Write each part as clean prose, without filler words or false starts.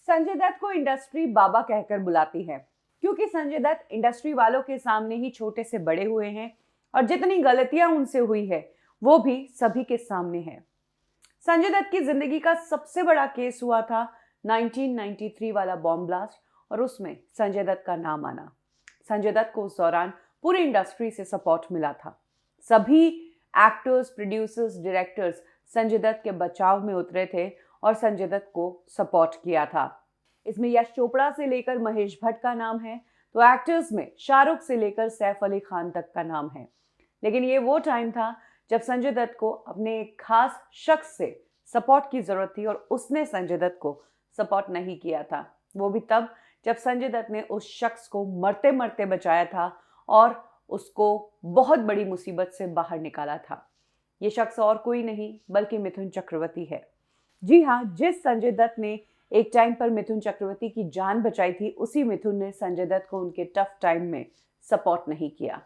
संजय दत्त को इंडस्ट्री बाबा कहकर बुलाती है क्योंकि संजय दत्त इंडस्ट्री वालों के सामने ही छोटे से बड़े हुए हैं और जितनी गलतियां उनसे हुई है वो भी सभी के सामने है। संजय दत्त की जिंदगी का सबसे बड़ा केस हुआ था 1993 वाला बॉम्ब ब्लास्ट और उसमें संजय दत्त का नाम आना। संजय दत्त को उस दौरान पूरी इंडस्ट्री से सपोर्ट मिला था। सभी actors, producers, directors Sanjay Dutt के बचाव में उतरे थे और संजय दत्त को सपोर्ट किया था। इसमें यश चोपड़ा से लेकर महेश भट्ट का नाम है, तो एक्टर्स में शाहरुख से लेकर सैफ अली खान तक का नाम है। लेकिन ये वो टाइम था जब संजय दत्त को अपने एक खास शख्स से सपोर्ट की जरूरत थी और उसने संजय दत्त को सपोर्ट नहीं किया था। वो भी तब जब संजय दत्त ने उस शख्स को मरते मरते बचाया था और उसको बहुत बड़ी मुसीबत से बाहर निकाला था। ये शख्स और कोई नहीं बल्कि मिथुन चक्रवर्ती है। जी हाँ, जिस संजय दत्त ने एक टाइम पर मिथुन चक्रवर्ती की जान बचाई थी, उसी मिथुन ने संजय दत्त को उनके टफ टाइम में सपोर्ट नहीं किया।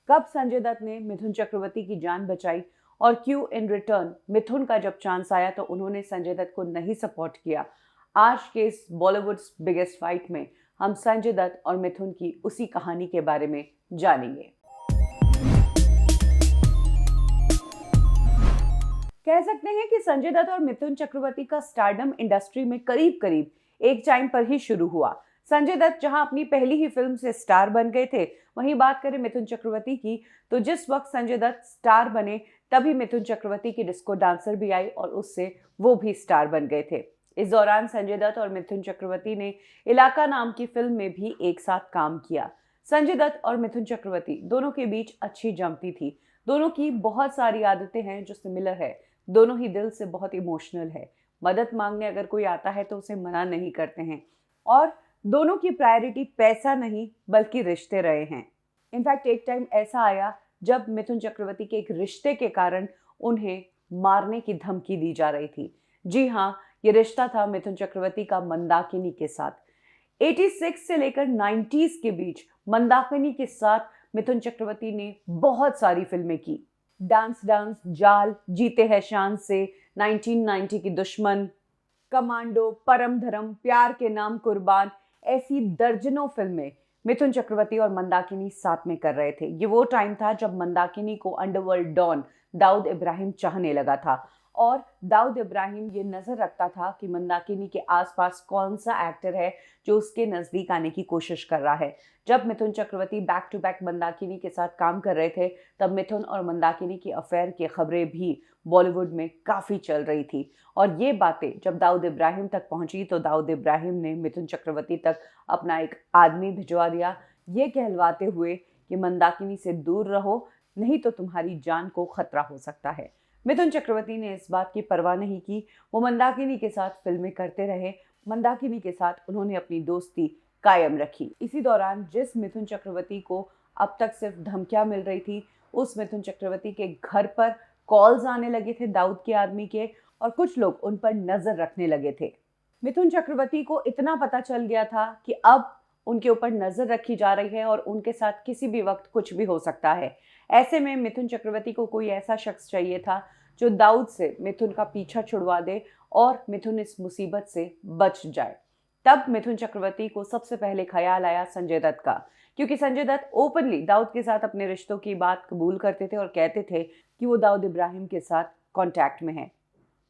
कब संजय दत्त ने मिथुन चक्रवर्ती की जान बचाई और क्यों इन रिटर्न मिथुन का जब चांस आया तो उन्होंने संजय दत्त को नहीं सपोर्ट किया, आज के इस बॉलीवुड्स बिगेस्ट फाइट में हम संजय दत्त और मिथुन की उसी कहानी के बारे में जानेंगे। कह सकते हैं कि संजय दत्त और मिथुन चक्रवर्ती का स्टारडम इंडस्ट्री में करीब करीब एक टाइम पर ही शुरू हुआ। संजय दत्त जहां अपनी पहली ही फिल्म से स्टार बन गए थे, वहीं बात करें मिथुन चक्रवर्ती की तो जिस वक्त संजय दत्त स्टार बने तभी मिथुन चक्रवर्ती की डिस्को डांसर भी आई और उससे वो भी स्टार बन गए थे। इस दौरान संजय दत्त और मिथुन चक्रवर्ती ने इलाका नाम की फिल्म में भी एक साथ काम किया। संजय दत्त और मिथुन चक्रवर्ती दोनों के बीच अच्छी जमती थी। दोनों की बहुत सारी आदतें हैं जो सिमिलर है। दोनों ही दिल से बहुत इमोशनल है। मदद मांगने अगर कोई आता है तो उसे मना नहीं करते हैं और दोनों की प्रायोरिटी पैसा नहीं बल्कि रिश्ते रहे हैं। इनफैक्ट एक टाइम ऐसा आया जब मिथुन चक्रवर्ती के एक रिश्ते के कारण उन्हें मारने की धमकी दी जा रही थी। जी हाँ, ये रिश्ता था मिथुन चक्रवर्ती का मंदाकिनी के साथ। 86 से लेकर 90s के बीच मंदाकिनी के साथ मिथुन चक्रवर्ती ने बहुत सारी फिल्में की। डांस डांस, जाल, जीते हैं शान से, 1990 की दुश्मन, कमांडो, परम धर्म, प्यार के नाम कुर्बान, ऐसी दर्जनों फिल्में मिथुन चक्रवर्ती और मंदाकिनी साथ में कर रहे थे। ये वो टाइम था जब मंदाकिनी को अंडरवर्ल्ड डॉन दाऊद इब्राहिम चाहने लगा था और दाऊद इब्राहिम ये नजर रखता था कि मंदाकिनी के आसपास कौन सा एक्टर है जो उसके नजदीक आने की कोशिश कर रहा है। जब Mithun Chakraborty back to back Mandakini के साथ काम कर रहे थे तब मिथुन और मंदाकिनी की अफेयर की खबरें भी बॉलीवुड में काफी चल रही थी और ये बातें जब दाऊद इब्राहिम तक पहुंची तो दाऊद इब्राहिम ने मिथुन चक्रवर्ती तक अपना एक आदमी भिजवा दिया, ये कहलवाते हुए कि मंदाकिनी से दूर रहो नहीं तो तुम्हारी जान को खतरा हो सकता है। मिथुन चक्रवर्ती ने इस बात की परवाह नहीं की। वो मंदाकिनी के साथ फिल्में करते रहे। मंदाकिनी के साथ उन्होंने अपनी दोस्ती कायम रखी। इसी दौरान जिस मिथुन चक्रवर्ती को अब तक सिर्फ धमकियां मिल रही थी, उस मिथुन चक्रवर्ती के घर पर कॉल्स आने लगे थे दाऊद के आदमी के और कुछ लोग उन पर नजर रखने लगे थे। मिथुन चक्रवर्ती को इतना पता चल गया था कि अब उनके ऊपर नजर रखी जा रही है और उनके साथ किसी भी वक्त कुछ भी हो सकता है। ऐसे में मिथुन चक्रवर्ती को कोई ऐसा शख्स चाहिए था जो दाऊद से मिथुन का पीछा छुड़वा दे और मिथुन इस मुसीबत से बच जाए। तब मिथुन चक्रवर्ती को सबसे पहले ख्याल आया संजय दत्त का, क्योंकि संजय दत्त ओपनली दाऊद के साथ अपने रिश्तों की बात कबूल करते थे और कहते थे कि वो दाऊद इब्राहिम के साथ कांटेक्ट में है।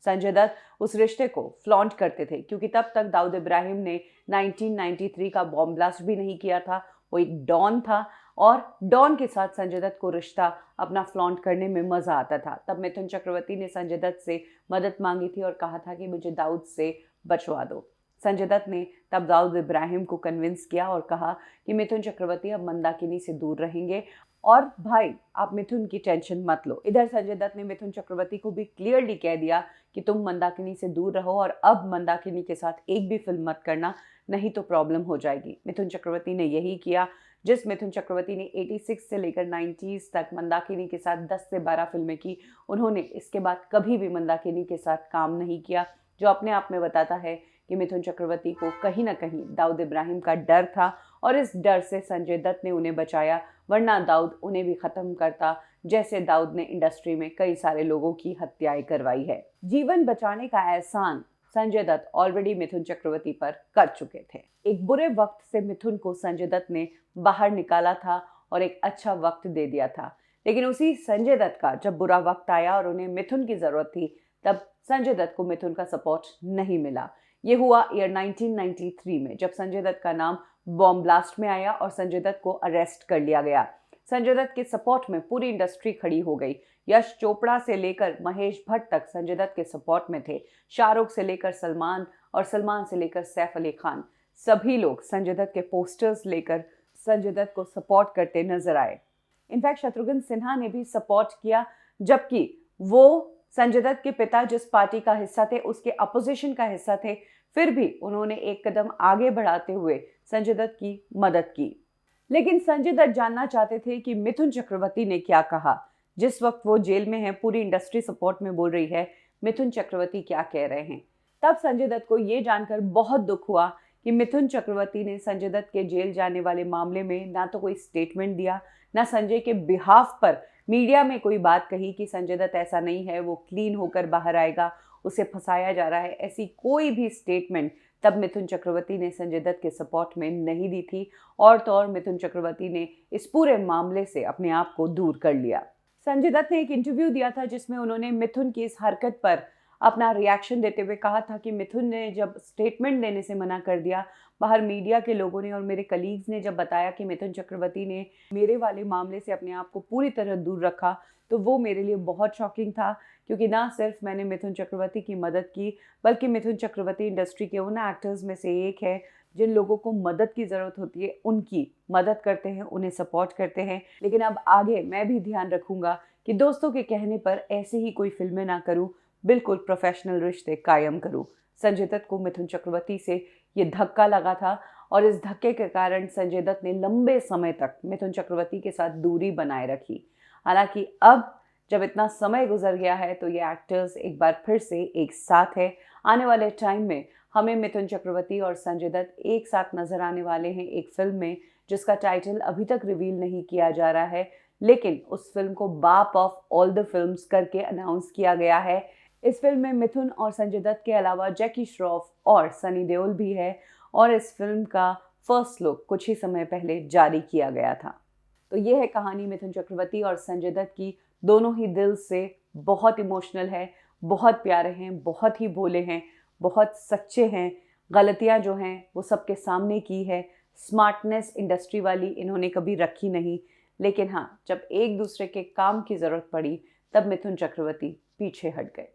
संजय दत्त उस रिश्ते को फ्लॉन्ट करते थे क्योंकि तब तक दाऊद इब्राहिम ने 1993 का बॉम्ब ब्लास्ट भी नहीं किया था। वो एक डॉन था और डॉन के साथ संजय दत्त को रिश्ता अपना फ्लॉन्ट करने में मजा आता था। तब मिथुन चक्रवर्ती ने संजय दत्त से मदद मांगी थी और कहा था कि मुझे दाऊद से बचवा दो। संजय दत्त ने तब दाऊद इब्राहिम को कन्विंस किया और कहा कि मिथुन चक्रवर्ती अब मंदाकिनी से दूर रहेंगे और भाई आप मिथुन की टेंशन मत लो। इधर संजय दत्त ने मिथुन चक्रवर्ती को भी क्लियरली कह दिया कि तुम मंदाकिनी से दूर रहो और अब मंदाकिनी के साथ एक भी फिल्म मत करना, नहीं तो प्रॉब्लम हो जाएगी। मिथुन चक्रवर्ती ने यही किया। जिस मिथुन चक्रवर्ती ने 86 से लेकर 90s तक मंदाकिनी के साथ 10 से 12 फिल्में की, उन्होंने इसके बाद कभी भी मंदाकिनी के साथ काम नहीं किया, जो अपने आप में बताता है कि मिथुन चक्रवर्ती को कहीं ना कहीं दाऊद इब्राहिम का डर था और इस डर से संजय दत्त ने उन्हें बचाया, वरना दाऊद उन्हें भी खत्म करता, जैसे दाऊद ने इंडस्ट्री में कई सारे लोगों की हत्याएं करवाई है। जीवन बचाने का एहसान संजय दत्त ऑलरेडी मिथुन चक्रवर्ती पर कर चुके थे। एक बुरे वक्त से मिथुन को संजय दत्त ने बाहर निकाला था और एक अच्छा वक्त दे दिया था, लेकिन उसी संजय दत्त का जब बुरा वक्त आया और उन्हें मिथुन की जरूरत थी, तब संजय दत्त को मिथुन का सपोर्ट नहीं मिला। ये हुआ ईयर 1993 में, जब संजय दत्त का नाम बॉम्ब ब्लास्ट में आया और संजय दत्त को अरेस्ट कर लिया गया। संजय दत्त के सपोर्ट में पूरी इंडस्ट्री खड़ी हो गई। यश चोपड़ा से लेकर महेश भट्ट तक संजय दत्त के सपोर्ट में थे। शाहरुख से लेकर सलमान और सलमान से लेकर सैफ अली खान, सभी लोग संजय दत्त के पोस्टर्स लेकर संजय दत्त को सपोर्ट करते नजर आए। इनफैक्ट शत्रुघ्न सिन्हा ने भी सपोर्ट किया, जबकि वो संजय दत्त के पिता जिस पार्टी का हिस्सा थे उसके अपोजिशन का हिस्सा थे, फिर भी उन्होंने एक कदम आगे बढ़ाते हुए संजय दत्त की मदद की। लेकिन संजय दत्त जानना चाहते थे कि मिथुन चक्रवर्ती ने क्या कहा। जिस वक्त वो जेल में है, पूरी इंडस्ट्री सपोर्ट में बोल रही है, मिथुन चक्रवर्ती क्या कह रहे हैं। तब संजय दत्त को ये जानकर बहुत दुख हुआ कि मिथुन चक्रवर्ती ने संजय दत्त के जेल जाने वाले मामले में ना तो कोई स्टेटमेंट दिया, ना संजय के बिहाफ पर मीडिया में कोई बात कही कि संजय दत्त ऐसा नहीं है, वो क्लीन होकर बाहर आएगा, उसे फंसाया जा रहा है। ऐसी कोई भी स्टेटमेंट तब मिथुन चक्रवर्ती ने संजय दत्त के सपोर्ट में नहीं दी थी, और तो और मिथुन चक्रवर्ती ने इस पूरे मामले से अपने आप को दूर कर लिया। संजय दत्त ने एक इंटरव्यू दिया था जिसमें उन्होंने मिथुन की इस हरकत पर अपना रिएक्शन देते हुए कहा था कि मिथुन ने जब स्टेटमेंट देने से मना कर दिया, बाहर मीडिया के लोगों ने और मेरे कलीग्स ने जब बताया कि मिथुन चक्रवर्ती ने मेरे वाले मामले से अपने आप को पूरी तरह दूर रखा, तो वो मेरे लिए बहुत शॉकिंग था, क्योंकि ना सिर्फ मैंने मिथुन चक्रवर्ती की मदद की, बल्कि मिथुन चक्रवर्ती इंडस्ट्री के उन एक्टर्स में से एक है जिन लोगों को मदद की ज़रूरत होती है उनकी मदद करते हैं, उन्हें सपोर्ट करते हैं। लेकिन अब आगे मैं भी ध्यान रखूंगा कि दोस्तों के कहने पर ऐसे ही कोई फिल्में ना करूं, बिल्कुल प्रोफेशनल रिश्ते कायम करूं। संजय दत्त को मिथुन चक्रवर्ती से ये धक्का लगा था और इस धक्के के कारण संजय दत्त ने लंबे समय तक मिथुन चक्रवर्ती के साथ दूरी बनाए रखी। हालांकि अब जब इतना समय गुजर गया है तो ये एक्टर्स एक बार फिर से एक साथ है। आने वाले टाइम में हमें मिथुन चक्रवर्ती और संजय दत्त एक साथ नजर आने वाले हैं एक फिल्म में, जिसका टाइटल अभी तक रिवील नहीं किया जा रहा है, लेकिन उस फिल्म को बाप ऑफ ऑल द फिल्म्स करके अनाउंस किया गया है। इस फिल्म में मिथुन और संजय दत्त के अलावा जैकी श्रॉफ और सनी देओल भी है, और इस फिल्म का फर्स्ट लुक कुछ ही समय पहले जारी किया गया था। तो ये है कहानी मिथुन चक्रवर्ती और संजय दत्त की। दोनों ही दिल से बहुत इमोशनल है, बहुत प्यारे हैं, बहुत ही भोले हैं, बहुत सच्चे हैं। गलतियां जो हैं वो सबके सामने की है। स्मार्टनेस इंडस्ट्री वाली इन्होंने कभी रखी नहीं, लेकिन हाँ, जब एक दूसरे के काम की ज़रूरत पड़ी तब मिथुन चक्रवर्ती पीछे हट गए।